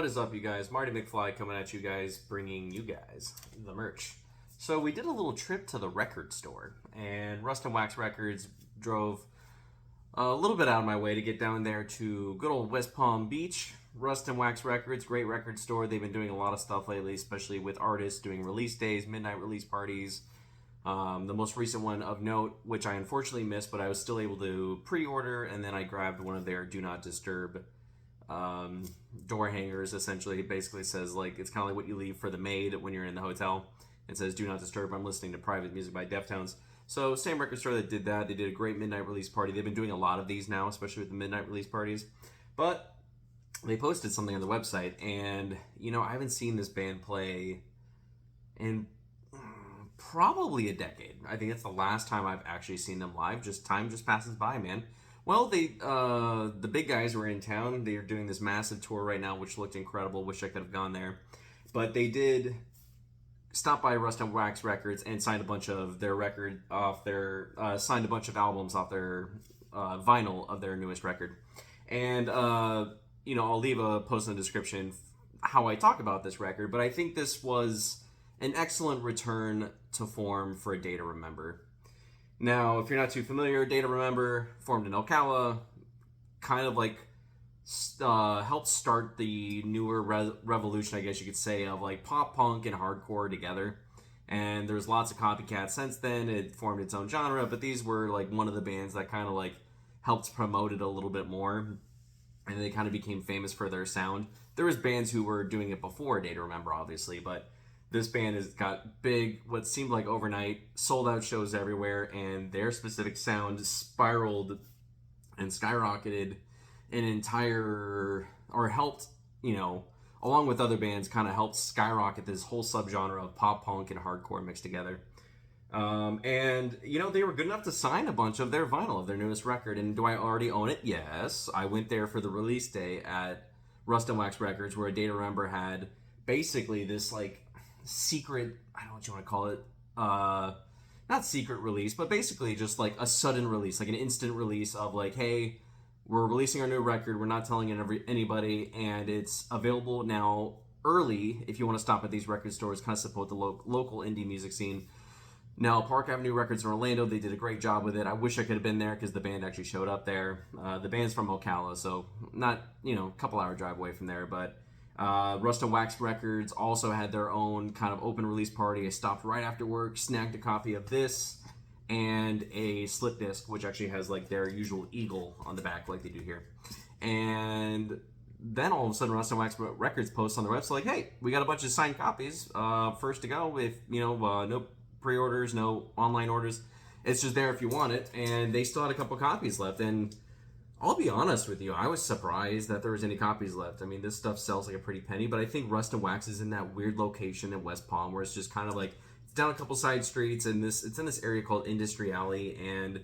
What is up, you guys? Marty McFly coming at you guys, bringing you guys the merch. So we did a little trip to the record store, and Rust and Wax Records drove a little bit out of my way to get down there to good old West Palm Beach. Rust and Wax Records, great record store. They've been doing a lot of stuff lately, especially with artists doing release days, midnight release parties. The most recent one of note, which I unfortunately missed, but I was still able to pre-order, and then I grabbed one of their Do Not Disturb door hangers. Essentially, it basically says, like, it's kind of like what you leave for the maid when you're in the hotel. It says, "Do not disturb, I'm listening to private music by Deftones." So same record store that did that. They did a great midnight release party. They've been doing a lot of these now, especially with the midnight release parties. But they posted something on the website, and I haven't seen this band play in probably a decade. I think it's the last time I've actually seen them live. Just time just passes by, man. Well, the big guys were in town. They're doing this massive tour right now, which looked incredible. Wish I could have gone there. But they did stop by Rust and Wax Records and signed a bunch of their signed a bunch of albums off their vinyl of their newest record. And I'll leave a post in the description how I talk about this record. But I think this was an excellent return to form for A Day to Remember. Now, if you're not too familiar, Day to Remember, formed in Ocala, kind of like helped start the newer revolution, I guess you could say, of like pop punk and hardcore together. And there's lots of copycats since then. It formed its own genre, but these were like one of the bands that kind of like helped promote it a little bit more. And they kind of became famous for their sound. There was bands who were doing it before Day to Remember, obviously, but this band has got big, what seemed like overnight, sold out shows everywhere, and their specific sound spiraled and skyrocketed helped, along with other bands, kind of helped skyrocket this whole subgenre of pop punk and hardcore mixed together. They were good enough to sign a bunch of their vinyl of their newest record. And do I already own it? Yes. I went there for the release day at Rust and Wax Records, where A Day to Remember had basically this like secret, I don't know what you want to call it, not secret release, but basically just like a sudden release, like an instant release of like, hey, we're releasing our new record, we're not telling anybody, and it's available now early if you want to stop at these record stores, kind of support the local indie music scene. Now, Park Avenue Records in Orlando, they did a great job with it. I wish I could have been there because the band actually showed up there. The band's from Ocala, so not, a couple hour drive away from there, but Rust and Wax Records also had their own kind of open release party. I stopped right after work, snagged a copy of this and a slip disc, which actually has like their usual eagle on the back like they do here. And then all of a sudden Rust and Wax Records posts on their website like, hey, we got a bunch of signed copies, first to go with, no pre-orders, no online orders. It's just there if you want it. And they still had a couple copies left. And I'll be honest with you, I was surprised that there was any copies left. I mean, this stuff sells like a pretty penny, but I think Rust and Wax is in that weird location in West Palm where it's just kind of like, it's down a couple side streets, and it's in this area called Industry Alley, and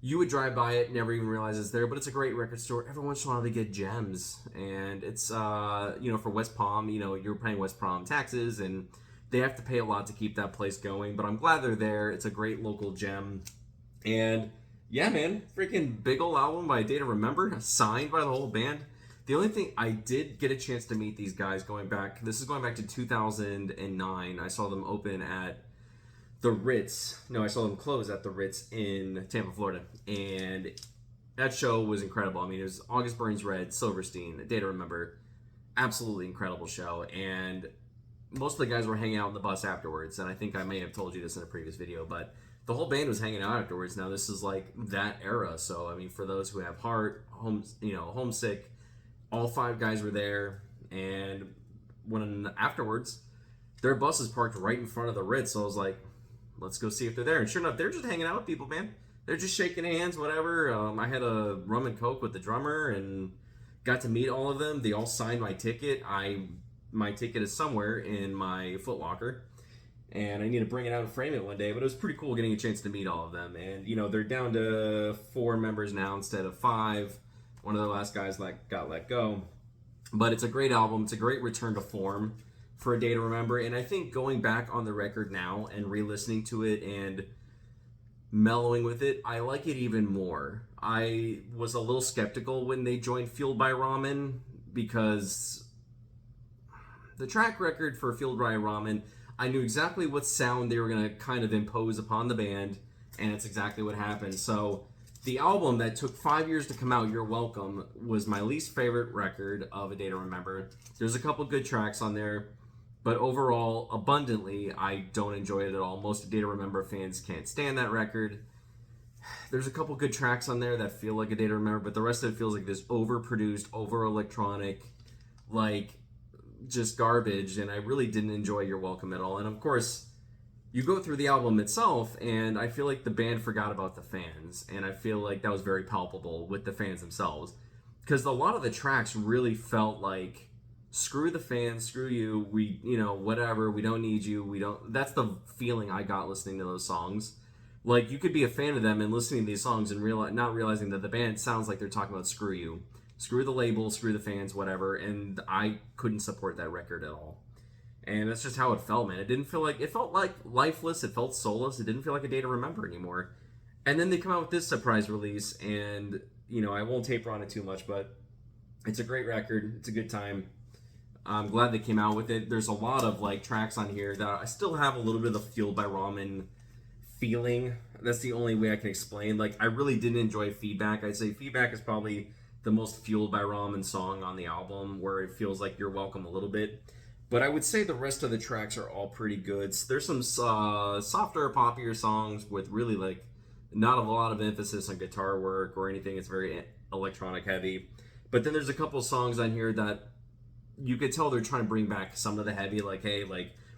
you would drive by it, never even realize it's there, but it's a great record store. Every once in a while they get gems, and it's, for West Palm, you're paying West Palm taxes, and they have to pay a lot to keep that place going, but I'm glad they're there. It's a great local gem, and yeah, man, freaking big ol' album by A Day to Remember, signed by the whole band. The only thing, I did get a chance to meet these guys this is going back to 2009. I saw them open at the Ritz. No, I saw them close at the Ritz in Tampa, Florida. And that show was incredible. I mean, it was August Burns Red, Silverstein, A Day to Remember. Absolutely incredible show. And most of the guys were hanging out on the bus afterwards. And I think I may have told you this in a previous video, but the whole band was hanging out afterwards. Now, this is like that era. So, I mean, for those who have heart, homesick, all five guys were there. And when afterwards, their bus is parked right in front of the Ritz. So I was like, let's go see if they're there. And sure enough, they're just hanging out with people, man. They're just shaking hands, whatever. I had a rum and coke with the drummer and got to meet all of them. They all signed my ticket. My ticket is somewhere in my Foot Locker. And I need to bring it out and frame it one day. But it was pretty cool getting a chance to meet all of them. And, they're down to 4 members now instead of 5. One of the last guys got let go. But it's a great album. It's a great return to form for A Day to Remember. And I think going back on the record now and re-listening to it and mellowing with it, I like it even more. I was a little skeptical when they joined Fueled by Ramen because the track record for Fueled by Ramen, I knew exactly what sound they were going to kind of impose upon the band, and it's exactly what happened. So the album that took 5 years to come out, You're Welcome, was my least favorite record of A Day to Remember. There's a couple good tracks on there, but overall, abundantly, I don't enjoy it at all. Most A Day to Remember fans can't stand that record. There's a couple good tracks on there that feel like A Day to Remember, but the rest of it feels like this overproduced, over-electronic, like, just garbage, and I really didn't enjoy You're Welcome at all. And of course, you go through the album itself, and I feel like the band forgot about the fans, and I feel like that was very palpable with the fans themselves, because a lot of the tracks really felt like, screw the fans, screw you, we, whatever, we don't need you, we don't. That's the feeling I got listening to those songs. Like, you could be a fan of them and listening to these songs and not realizing that the band sounds like they're talking about screw you, screw the label, screw the fans, whatever, and I couldn't support that record at all. And that's just how it felt, man. It felt like lifeless, it felt soulless, it didn't feel like A Day to Remember anymore. And then they come out with this surprise release, and, I won't taper on it too much, but it's a great record, it's a good time. I'm glad they came out with it. There's a lot of, tracks on here that I still have a little bit of the Fueled by Ramen feeling. That's the only way I can explain. I really didn't enjoy Feedback. I'd say Feedback is probably the most Fueled by Ramen song on the album, where it feels like You're Welcome a little bit. But I would say the rest of the tracks are all pretty good. There's some softer, poppier songs with really, not a lot of emphasis on guitar work or anything. It's very electronic heavy. But then there's a couple songs on here that you could tell they're trying to bring back some of the heavy,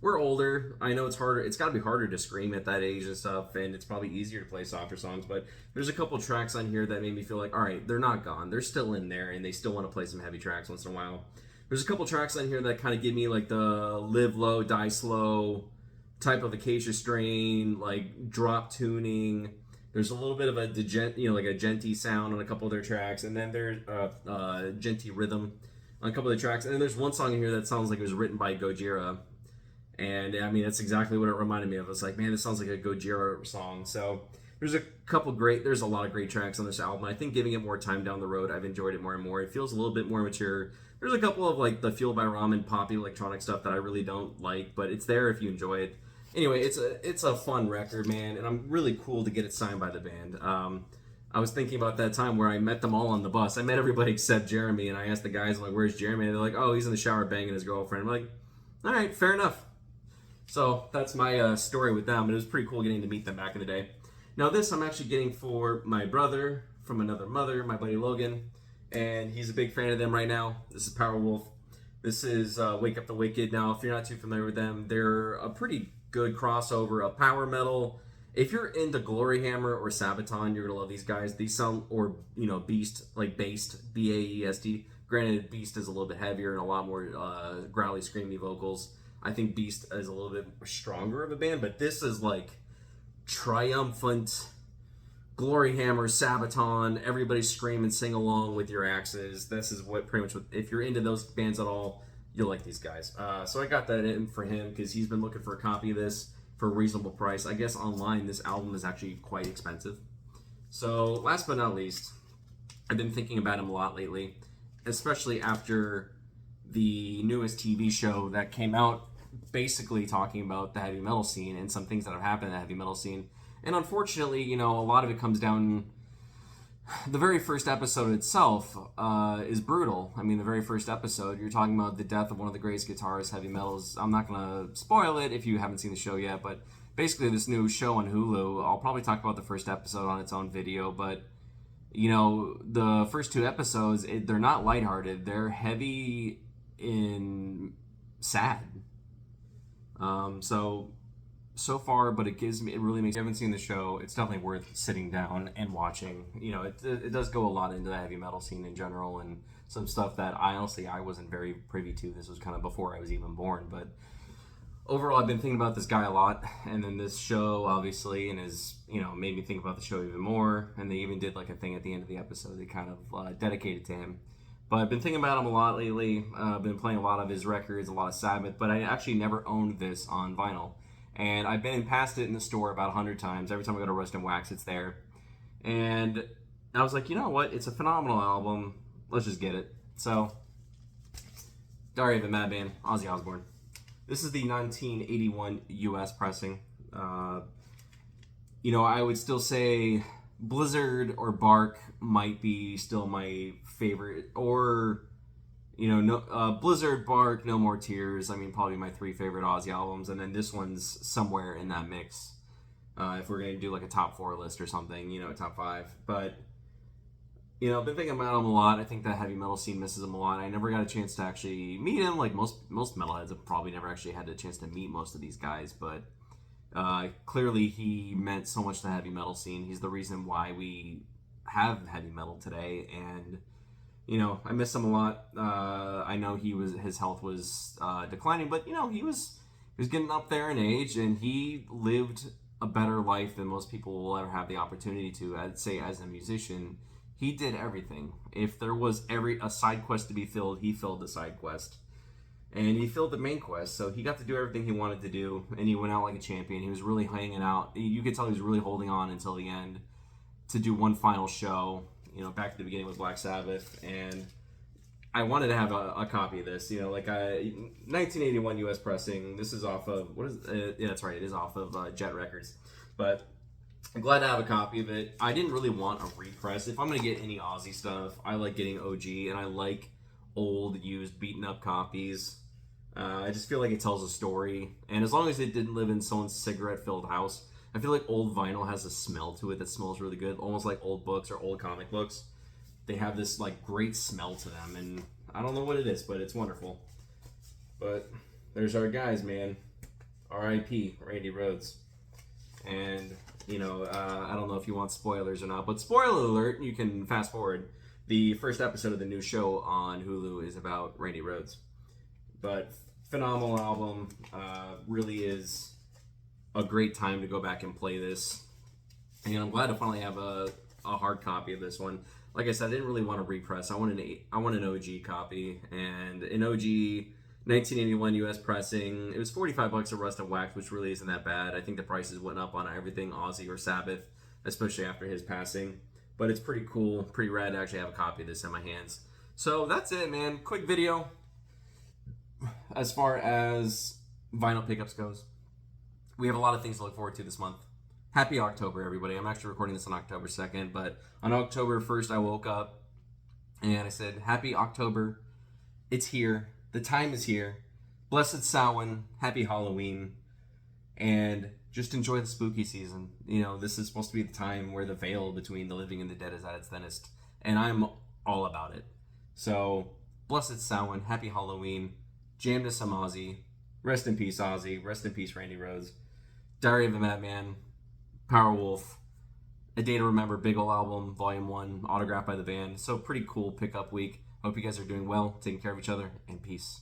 we're older. I know it's harder. It's got to be harder to scream at that age and stuff, and it's probably easier to play softer songs. But there's a couple tracks on here that made me feel like, all right, they're not gone. They're still in there, and they still want to play some heavy tracks once in a while. There's a couple tracks on here that kind of give me the live low, die slow type of Acacia Strain, drop tuning. There's a little bit of a a djenty sound on a couple of their tracks, and then there's djenty rhythm on a couple of the tracks. And then there's one song in here that sounds like it was written by Gojira. And I mean, that's exactly what it reminded me of. It's like, man, this sounds like a Gojira song. So there's a lot of great tracks on this album. I think giving it more time down the road, I've enjoyed it more and more. It feels a little bit more mature. There's a couple of the Fueled by Ramen poppy electronic stuff that I really don't like, but it's there if you enjoy it. Anyway, it's a fun record, man, and I'm really cool to get it signed by the band. I was thinking about that time where I met them all on the bus. I met everybody except Jeremy, and I asked the guys, where's Jeremy? And they're like, oh, he's in the shower banging his girlfriend. I'm like, all right, fair enough. So that's my story with them. It was pretty cool getting to meet them back in the day. Now this I'm actually getting for my brother from another mother, my buddy Logan, and he's a big fan of them right now. This is Powerwolf. This is Wake Up the Wicked. Now, if you're not too familiar with them, they're a pretty good crossover of power metal. If you're into Gloryhammer or Sabaton, you're gonna love these guys. These sound, or Beast, Based, B-A-E-S-T. Granted, Beast is a little bit heavier and a lot more growly, screamy vocals. I think Beast is a little bit stronger of a band, but this is triumphant Gloryhammer, Sabaton, everybody scream and sing along with your axes. This is what pretty much, if you're into those bands at all, you'll like these guys. So I got that in for him because he's been looking for a copy of this for a reasonable price. I guess online this album is actually quite expensive. So last but not least, I've been thinking about him a lot lately, especially after the newest TV show that came out, basically talking about the heavy metal scene and some things that have happened in the heavy metal scene. And unfortunately, a lot of it comes down. The very first episode itself is brutal. I mean, the very first episode, you're talking about the death of one of the greatest guitarists, heavy metals. I'm not going to spoil it if you haven't seen the show yet, but basically this new show on Hulu, I'll probably talk about the first episode on its own video, but, the first two episodes, they're not lighthearted. They're heavy in sad. So far, but it really makes, if you haven't seen the show, it's definitely worth sitting down and watching. It does go a lot into the heavy metal scene in general, and some stuff that I wasn't very privy to. This was kind of before I was even born, but overall, I've been thinking about this guy a lot, and then this show, obviously, and made me think about the show even more, and they even did a thing at the end of the episode they kind of dedicated to him. But I've been thinking about him a lot lately. I've been playing a lot of his records, a lot of Sabbath, but I actually never owned this on vinyl. And I've been past it in the store about 100 times. Every time I go to Rust and Wax, it's there. And I was like, you know what? It's a phenomenal album. Let's just get it. So Diary of a Madman, Ozzy Osbourne. This is the 1981 US pressing. I would still say Blizzard or Bark might be still my favorite, or Blizzard, Bark, No More Tears. I mean, probably my 3 favorite Ozzy albums, and then this one's somewhere in that mix. If we're gonna do like a top 4 list or something, top 5. But I've been thinking about him a lot. I think the heavy metal scene misses him a lot. I never got a chance to actually meet him. Like most metalheads have probably never actually had a chance to meet most of these guys, but clearly he meant so much to the heavy metal scene. He's the reason why we have heavy metal today, and I miss him a lot. I know his health was declining, but he was getting up there in age, and he lived a better life than most people will ever have the opportunity to. I'd say as a musician, he did everything. If there was a side quest to be filled, he filled the side quest. And he filled the main quest, so he got to do everything he wanted to do, and he went out like a champion. He was really hanging out. You could tell he was really holding on until the end to do one final show, back at the beginning with Black Sabbath. And I wanted to have a copy of this, 1981 US pressing. This is off of, yeah, that's right, it is off of Jet Records. But I'm glad to have a copy of it. I didn't really want a repress. If I'm going to get any Ozzy stuff, I like getting OG, and I like old, used, beaten up copies. I just feel like it tells a story, and as long as it didn't live in someone's cigarette-filled house, I feel like old vinyl has a smell to it that smells really good, almost like old books or old comic books. They have this like great smell to them, and I don't know what it is, but it's wonderful. But there's our guys, man. R.I.P. Randy Rhoads. And I don't know if you want spoilers or not, but spoiler alert, you can fast forward. The first episode of the new show on Hulu is about Randy Rhoads. But phenomenal album. Really is a great time to go back and play this. And I'm glad to finally have a hard copy of this one. Like I said, I didn't really want a repress. I want an OG copy. And an OG 1981 US pressing. It was $45 at Rust and Wax, which really isn't that bad. I think the prices went up on everything Ozzy or Sabbath, especially after his passing. But it's pretty cool, pretty rad to actually have a copy of this in my hands. So that's it, man. Quick video. As far as vinyl pickups goes, we have a lot of things to look forward to this month. Happy October, everybody. I'm actually recording this on October 2nd, but on October 1st, I woke up and I said, Happy October. It's here. The time is here. Blessed Samhain. Happy Halloween. And just enjoy the spooky season. This is supposed to be the time where the veil between the living and the dead is at its thinnest. And I'm all about it. So, Blessed Samhain. Happy Halloween. Jam to some Ozzy. Rest in peace, Ozzy. Rest in peace, Randy Rhoads. Diary of a Madman. Powerwolf. A Day to Remember Big Ol' Album, Volume 1, autographed by the band. So pretty cool pickup week. Hope you guys are doing well, taking care of each other, and peace.